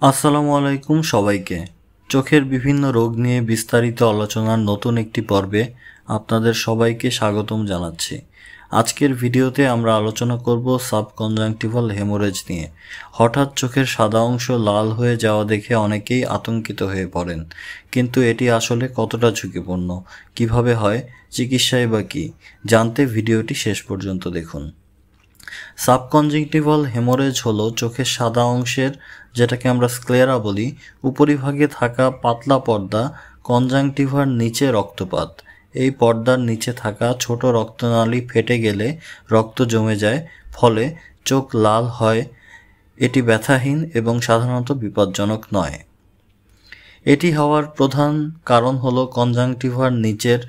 আসসালামু আলাইকুম সবাইকে। চোখের বিভিন্ন রোগ নিয়ে বিস্তারিত আলোচনার নতুন একটি পর্বে আপনাদের সবাইকে স্বাগতম জানাচ্ছি। আজকের ভিডিওতে আমরা আলোচনা করব সাবকনজাংটিভাল হেমোরেজ নিয়ে। হঠাৎ চোখের সাদা অংশ লাল হয়ে যাওয়া দেখে অনেকেই আতঙ্কিত হয়ে পড়েন, কিন্তু এটি আসলে কতটা ঝুঁকিপূর্ণ, কিভাবে হয়, চিকিৎসায় বা কী, জানতে ভিডিওটি শেষ পর্যন্ত দেখুন। সাবকনজাংটিভাল হেমোরেজ হলো চোখের সাদা অংশের, যেটাকে আমরা স্ক্লেরা বলি, উপরিভাগে থাকা পাতলা পর্দা, কনজাংটিভার নিচে রক্তপাত। এই পর্দার নিচে থাকা ছোট রক্তনালী ফেটে গেলে রক্ত জমে যায়, ফলে চোখ লাল হয়। এটি ব্যথাহীন এবং সাধারণত বিপজ্জনক নয়। এটি হওয়ার প্রধান কারণ হলো কনজাংটিভার নিচের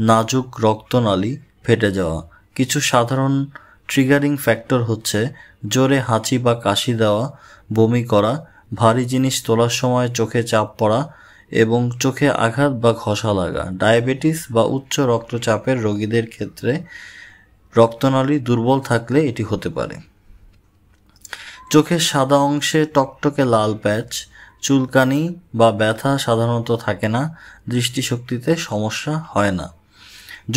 নাজুক রক্তনালী ফেটে যাওয়া। কিছু সাধারণ ট্রিগারিং ফ্যাক্টর হচ্ছে জোরে হাঁচি বা কাশি দেওয়া, বমি করা, ভারী জিনিস তোলার সময় চোখে চাপ পড়া এবং চোখে আঘাত বা ঘষা লাগা। ডায়াবেটিস বা উচ্চ রক্তচাপের রোগীদের ক্ষেত্রে রক্তনালী দুর্বল থাকলে এটি হতে পারে। চোখের সাদা অংশে টকটকে লাল প্যাচ, চুলকানি বা ব্যথা সাধারণত থাকে না, দৃষ্টিশক্তিতে সমস্যা হয় না।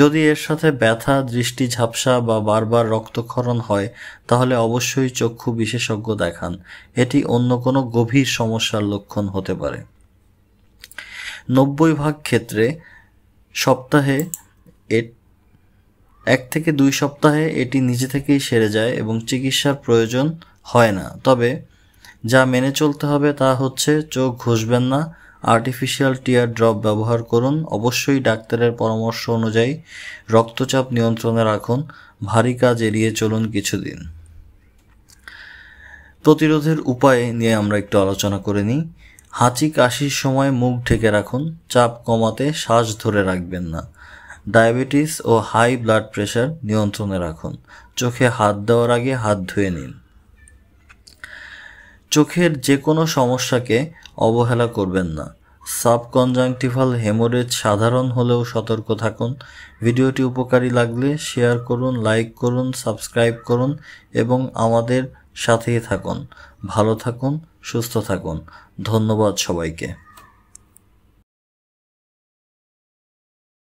যদি এর সাথে ব্যথা, দৃষ্টি ঝাপসা বা বারবার রক্তক্ষরণ হয়, তাহলে অবশ্যই চক্ষু বিশেষজ্ঞ দেখান। এটি অন্য কোনো গভীর সমস্যার লক্ষণ হতে পারে। 90% ক্ষেত্রে সপ্তাহে 1 থেকে 2 সপ্তাহে এটি নিজে থেকেই সেরে যায় এবং চিকিৎসার প্রয়োজন হয় না। তবে যা মেনে চলতে হবে তা হচ্ছে চোখ ঘষবেন না, আর্টিফিশিয়াল টিয়ার ড্রপ ব্যবহার করুন, অবশ্যই ডাক্তারের পরামর্শ অনুযায়ী রক্তচাপ নিয়ন্ত্রণে রাখুন, ভারী কাজ এড়িয়ে চলুন কিছুদিন। প্রতিরোধের উপায় নিয়ে আমরা একটু আলোচনা করে নিই। হাঁচি কাশির সময় মুখ ঢেকে রাখুন, চাপ কমাতে শ্বাস ধরে রাখবেন না। ডায়াবেটিস ও হাই ব্লাড প্রেশার নিয়ন্ত্রণে রাখুন, চোখে হাত দেওয়ার আগে হাত ধুয়ে নিন। চোখের যে কোনো সমস্যাকে অবহেলা করবেন না। সাবকনজাংটিভাল হেমোরেজ সাধারণ হলেও সতর্ক থাকুন। ভিডিওটি উপকারী লাগলে শেয়ার করুন, লাইক করুন, সাবস্ক্রাইব করুন এবং আমাদের সাথেই থাকুন। ভালো থাকুন, সুস্থ থাকুন। ধন্যবাদ সবাইকে।